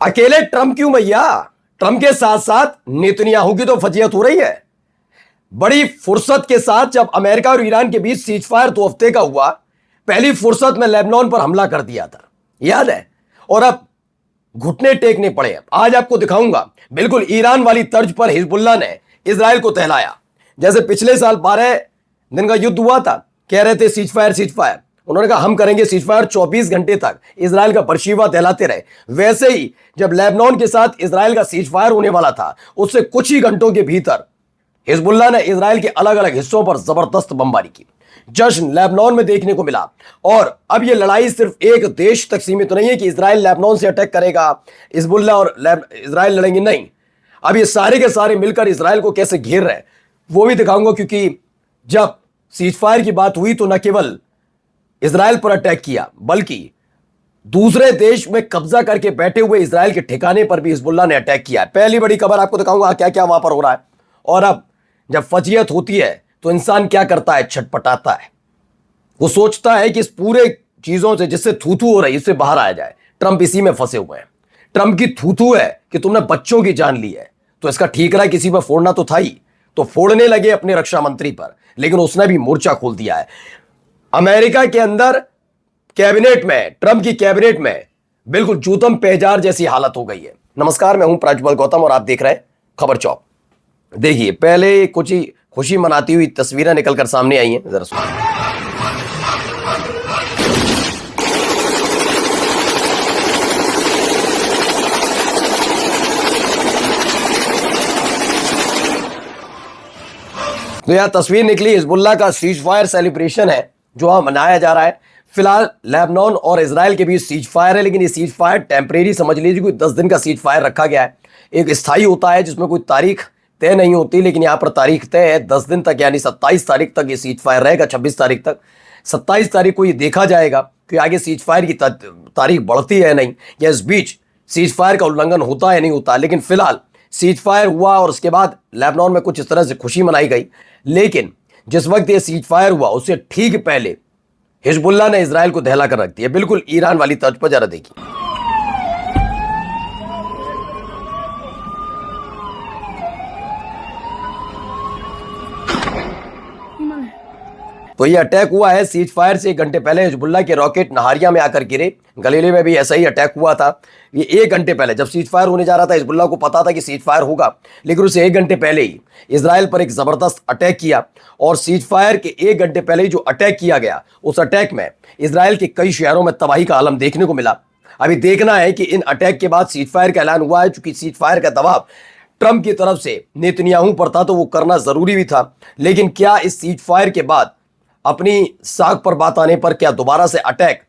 अकेले ट्रंप क्यों भैया? ट्रंप के साथ साथ नेतन्याहू की तो फजीहत हो रही है। बड़ी फुर्सत के साथ जब अमेरिका और ईरान के बीच सीजफायर 2 हफ्ते का हुआ, पहली फुर्सत में लेबनान पर हमला कर दिया था, याद है? और अब घुटने टेकने पड़े। आज आपको दिखाऊंगा बिल्कुल ईरान वाली तर्ज पर हिजबुल्लाह ने इजराइल को टहलाया। जैसे पिछले साल 12 दिन का युद्ध हुआ था, कह रहे थे सीजफायर सीजफायर, उन्होंने कहा हम करेंगे सीजफायर, 24 घंटे तक इजराइल का परशीवा दहलाते रहे। वैसे ही जब लेबनान के साथ इजराइल का सीजफायर होने वाला था, उससे कुछ ही घंटों के भीतर हिजबुल्लाह ने इजराइल के अलग अलग हिस्सों पर जबरदस्त बमबारी की। जश्न लेबनान में देखने को मिला। और अब यह लड़ाई सिर्फ एक देश तक सीमित नहीं है कि इजराइल लेबनान से अटैक करेगा, हिजबुल्लाह और इजराइल लड़ेंगे, नहीं। अब ये सारे के सारे मिलकर इजराइल को कैसे घेर रहे हैं वो भी दिखाऊंगा, क्योंकि जब सीजफायर की बात हुई तो न केवल इजराइल पर अटैक किया, बल्कि दूसरे देश में कब्जा करके बैठे हुए इजराइल के ठिकाने पर भी हिजबुल्लाह ने अटैक किया है। पहली बड़ी खबर आपको दिखाऊंगा क्या क्या वहां पर हो रहा है। और अब जब फजीयत होती है तो इंसान क्या करता है? छटपटाता है। वो सोचता है कि इस पूरे चीजों से जिससे थूथू हो रही है इससे बाहर आया जाए। ट्रंप इसी में फंसे हुए हैं। ट्रंप की थूथू है कि तुमने बच्चों की जान ली है, तो इसका ठीकरा किसी पर फोड़ना तो था ही, तो फोड़ने लगे अपने रक्षा मंत्री पर, लेकिन उसने भी मोर्चा खोल दिया है। अमेरिका के अंदर कैबिनेट में, ट्रंप की कैबिनेट में बिल्कुल जूतम पेजार जैसी हालत हो गई है। नमस्कार, मैं हूं प्रज्वल गौतम और आप देख रहे हैं खबर चौक। देखिए, पहले कुछ ही खुशी मनाती हुई तस्वीरें निकलकर सामने आई हैं, जरा सुनिए। तो यह तस्वीर निकली, हिजबुल्लाह का सीज फायर सेलिब्रेशन है जो वहां मनाया जा रहा है। फिलहाल लेबनान और इजराइल के बीच सीज फायर है, लेकिन ये सीज फायर टेम्परेरी समझ लीजिए, कोई 10 दिन का सीज फायर रखा गया है। एक स्थायी होता है जिसमें कोई तारीख तय नहीं होती, लेकिन यहां पर तारीख तय है 10 दिन तक, यानी 27 तारीख तक ये सीज फायर रहेगा। 26 तारीख तक, 27 तारीख को ये देखा जाएगा कि आगे सीज फायर की तारीख बढ़ती है नहीं, या इस बीच सीज फायर का उल्लंघन होता है नहीं होता। लेकिन फिलहाल सीज फायर हुआ और उसके बाद लेबनान में कुछ इस तरह से खुशी मनाई गई। लेकिन जिस वक्त ये सीज फायर हुआ उससे ठीक पहले हिजबुल्लाह ने इजराइल को दहला कर रख दिया, बिल्कुल ईरान वाली तर्ज पर। जरा देखिए, तो ये अटैक हुआ है सीज फायर से 1 घंटे पहले। हिजबुल्लाह के रॉकेट नहारिया में आकर गिरे। गलीले में भी ऐसा ही अटैक हुआ था। ये 1 घंटे पहले जब सीज फायर होने जा रहा था, हिजबुल्लाह को पता था कि सीज फायर होगा, लेकिन उसे 1 घंटे पहले ही इजराइल पर एक जबरदस्त अटैक किया। और सीज फायर के 1 घंटे पहले ही जो अटैक किया गया, उस अटैक में इजराइल के कई शहरों में तबाही का आलम देखने को मिला। अभी देखना है कि इन अटैक के बाद सीज फायर का ऐलान हुआ है, चूंकि सीज फायर का दबाव ट्रंप की तरफ से नेतन्याहू पर था, तो वो करना जरूरी भी था। लेकिन क्या इस सीज फायर के बाद अपनी साख पर बात आने पर क्या दोबारा से अटैक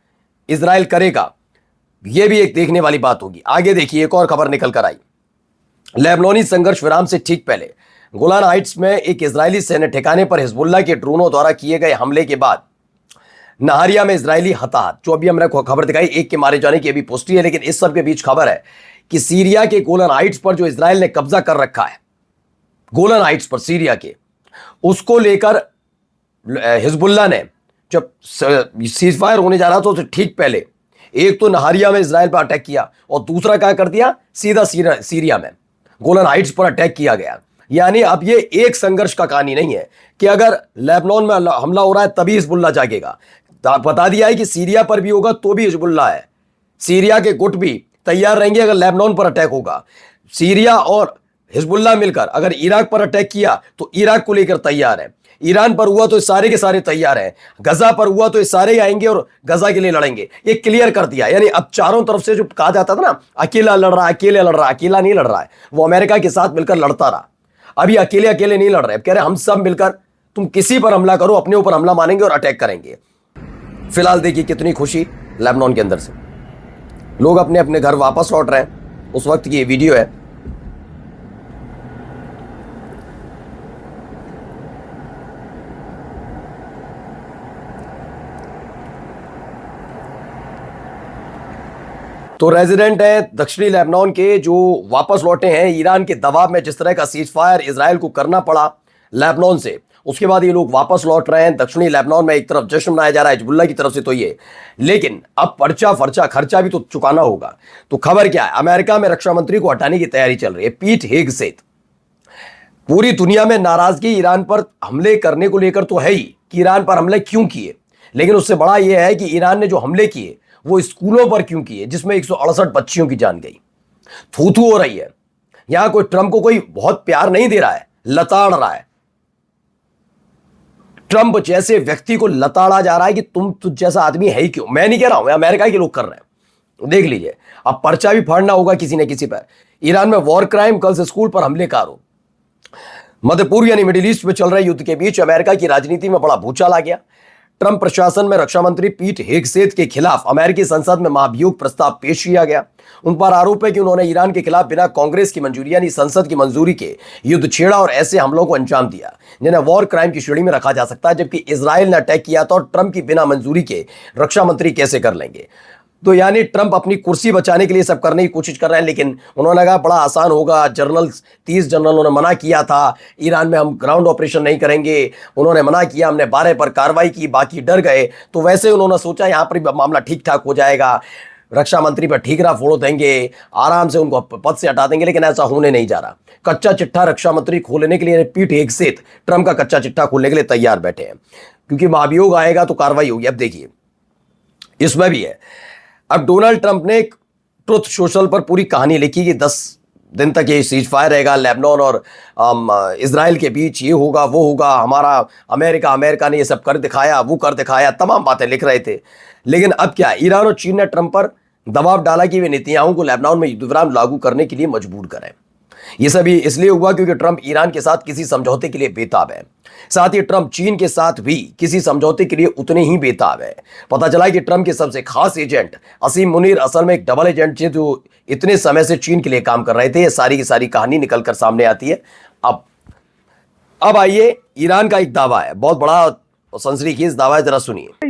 इजराइल करेगा? यह भी एक देखने वाली बात होगी। आगे देखिए, एक और खबर निकल कर आई। लेबनानी संघर्ष विराम से ठीक पहले गोलान हाइट्स में एक इजरायली सैन्य ठिकाने पर हिजबुल्लाह के ड्रोनों द्वारा किए गए हमले के बाद नहारिया में इजरायली हताहत, जो अभी हमने खबर दिखाई, एक के मारे जाने की अभी पुष्टि है। लेकिन इस सब के बीच खबर है कि सीरिया के गोलान हाइट्स पर जो इजराइल ने कब्जा कर रखा है, गोलान हाइट्स पर सीरिया के, उसको लेकर हिजबुल्लाह ने जब सीज फायर होने जा रहा था तो ठीक पहले एक तो नहारिया में इजराइल पर अटैक किया और दूसरा क्या कर दिया, सीधा सीरिया में गोलान हाइट्स पर अटैक किया गया। यानी अब ये एक संघर्ष का कहानी नहीं है कि अगर लेबनान में हमला हो रहा है तभी हिजबुल्लाह जागेगा। बता दिया है कि सीरिया पर भी होगा तो भी हिजबुल्लाह है। सीरिया के गुट भी तैयार रहेंगे अगर लेबनान पर अटैक होगा। सीरिया और हिजबुल्लाह मिलकर अगर इराक पर अटैक किया तो इराक को लेकर तैयार है। ईरान पर हुआ तो सारे के सारे तैयार हैं। गजा पर हुआ तो सारे आएंगे और गजा के लिए लड़ेंगे। ये क्लियर कर दिया। यानी अब चारों तरफ से जो कहा जाता था ना, अकेला लड़ रहा है, अकेले लड़ रहा है, अकेला नहीं लड़ रहा है, वो अमेरिका के साथ मिलकर लड़ता रहा। अभी अकेले अकेले नहीं लड़ रहे, कह रहे हम सब मिलकर, तुम किसी पर हमला करो, अपने ऊपर हमला मानेंगे और अटैक करेंगे। फिलहाल देखिए कितनी खुशी लेबनान के अंदर से, लोग अपने अपने घर वापस लौट रहे हैं। उस वक्त की ये वीडियो है। तो रेजिडेंट है दक्षिणी लेबनान के जो वापस लौटे हैं ईरान के दबाव में, जिस तरह का सीज फायर इजराइल को करना पड़ा लेबनान से, उसके बाद ये लोग वापस लौट रहे हैं दक्षिणी लेबनान में। एक तरफ जश्न मनाया जा रहा है हिजबुल्लाह की तरफ से, तो ये, लेकिन अब पर्चा फर्चा खर्चा भी तो चुकाना होगा। तो खबर क्या है, अमेरिका में रक्षा मंत्री को हटाने की तैयारी चल रही है। पीट हेगसेथ, पूरी दुनिया में नाराजगी ईरान पर हमले करने को लेकर तो है ही कि ईरान पर हमले क्यों किए, लेकिन उससे बड़ा यह है कि ईरान ने जो हमले किए वो स्कूलों पर क्यों किए, जिसमें 168 बच्चियों की जान गई। थू थू हो रही है। यहां कोई ट्रंप को कोई बहुत प्यार नहीं दे रहा है, लताड़ रहा है। ट्रंप जैसे व्यक्ति को लताड़ा जा रहा है कि तुम जैसा आदमी है ही क्यों। मैं नहीं कह रहा हूं, अमेरिका के लोग कर रहे हैं, देख लीजिए। अब पर्चा भी फाड़ना होगा किसी न किसी पर। ईरान में वॉर क्राइम, गर्ल्स स्कूल पर हमले का आरोप। मध्य पूर्व यानी मिडिल ईस्ट में चल रहे युद्ध के बीच अमेरिका की राजनीति में बड़ा भूचाल आ गया। ट्रंप प्रशासन में रक्षा मंत्री पीट हेगसेथ के खिलाफ अमेरिकी संसद में महाभियोग प्रस्ताव पेश किया गया। उन पर आरोप है कि उन्होंने ईरान के खिलाफ बिना कांग्रेस की मंजूरी यानी संसद की मंजूरी के युद्ध छेड़ा और ऐसे हमलों को अंजाम दिया जिन्हें वॉर क्राइम की श्रेणी में रखा जा सकता है, जबकि इजराइल ने अटैक किया था और ट्रंप की बिना मंजूरी के रक्षा मंत्री कैसे कर लेंगे। तो यानी ट्रंप अपनी कुर्सी बचाने के लिए सब करने की कोशिश कर रहे हैं, लेकिन उन्होंने कहा बड़ा आसान होगा। 30 जनरलों ने मना किया था ईरान में हम ग्राउंड ऑपरेशन नहीं करेंगे, उन्होंने मना किया, हमने 12 पर कार्रवाई की, बाकी डर गए। तो वैसे उन्होंने सोचा यहां पर भी मामला ठीक ठाक हो जाएगा, रक्षा मंत्री पर ठीकरा फोड़ देंगे, आराम से उनको पद से हटा देंगे, लेकिन ऐसा होने नहीं जा रहा। कच्चा चिट्ठा रक्षा मंत्री खोलने के लिए पीट हेगसेथ ट्रंप का कच्चा चिट्ठा खोलने के लिए तैयार बैठे हैं, क्योंकि महाभियोग आएगा तो कार्रवाई होगी। अब देखिए इसमें भी है। अब डोनाल्ड ट्रंप ने एक ट्रुथ सोशल पर पूरी कहानी लिखी कि 10 दिन तक ये सीज फायर रहेगा लेबनान और इजराइल के बीच, ये होगा वो होगा, हमारा अमेरिका ने ये सब कर दिखाया, वो कर दिखाया, तमाम बातें लिख रहे थे। लेकिन अब क्या, ईरान और चीन ने ट्रंप पर दबाव डाला कि वे नेतन्याहू को लेबनान में युद्ध विराम लागू करने के लिए मजबूर करें। ये सभी इसलिए हुआ क्योंकि ट्रंप ईरान के साथ किसी समझौते के लिए बेताब है। साथ ही ट्रंप चीन के साथ भी किसी समझौते के लिए उतने ही बेताब है। पता चला कि ट्रंप के सबसे खास एजेंट असीम मुनीर असल में एक डबल एजेंट थे जो इतने समय से चीन के लिए काम कर रहे थे। ये सारी की सारी कहानी निकलकर सामने आती है। अब आइए, ईरान का एक दावा है, बहुत बड़ा सनसनीखेज दावा है, जरा सुनिए।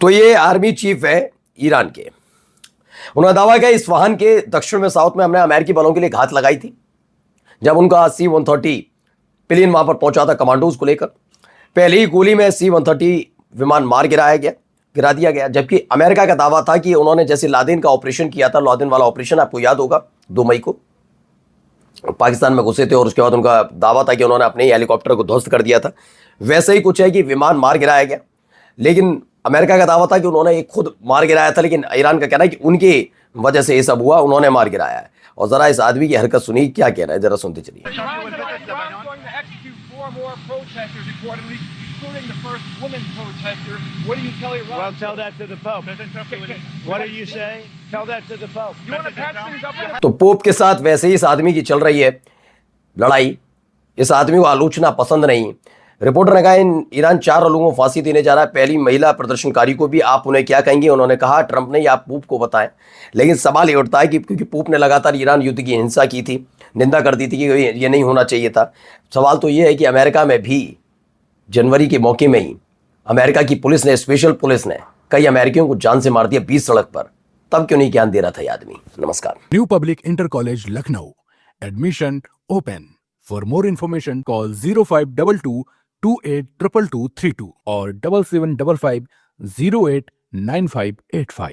तो ये आर्मी चीफ है ईरान के। उन्होंने दावा किया इस्फहान के दक्षिण में, साउथ में हमने अमेरिकी बलों के लिए घात लगाई थी जब उनका C-130 प्लेन वहां पर पहुंचा था कमांडोज को लेकर। पहली ही गोली में C-130 विमान गिरा दिया गया। जबकि अमेरिका का दावा था कि उन्होंने जैसे लादेन का ऑपरेशन किया था, लादेन वाला ऑपरेशन आपको याद होगा, 2 मई को पाकिस्तान में घुसे थे और उसके बाद उनका दावा था कि उन्होंने अपने हेलीकॉप्टर को ध्वस्त कर दिया था। वैसे ही कुछ है कि विमान मार गिराया गया, लेकिन अमेरिका का दावा था कि उन्होंने खुद मार गिराया था, लेकिन ईरान का कहना है कि उनकी वजह से ये सब हुआ, उन्होंने मार गिराया है। और जरा इस आदमी की हरकत सुनिए, क्या कह रहा है, जरा सुनते चलिए। including the first woman protester. What do you tell Iran? Well, tell that to the Pope. What do you say? Tell that to the Pope. You want to patch things up? तो pope के साथ वैसे ही इस आदमी की चल रही है लड़ाई। इस आदमी को आलोचना पसंद नहीं। रिपोर्टर ने कहा ईरान 4 लोगों को फांसी देने जा रहा है, पहली महिला प्रदर्शनकारी को भी। आप उन्हें क्या कहेंगे? उन्होंने कहा ट्रंप ने, आप पोप को बताएं। लेकिन सवाल ये उठता है कि क्योंकि पोप ने लगातार ईरान युद्ध की हिंसा की थी, निंदा कर दी थी कि ये नहीं होना चाहिए था। सवाल तो ये है कि अमेरिका में भी जनवरी के मौके में ही अमेरिका की पुलिस ने, स्पेशल पुलिस ने कई अमेरिकियों को जान से मार दिया 20 सड़क पर। तब क्यों नहीं ज्ञान दे रहा था ये आदमी? नमस्कार। New public inter college Lucknow, admission open. For more information call 0522 282232 और 7755 089585।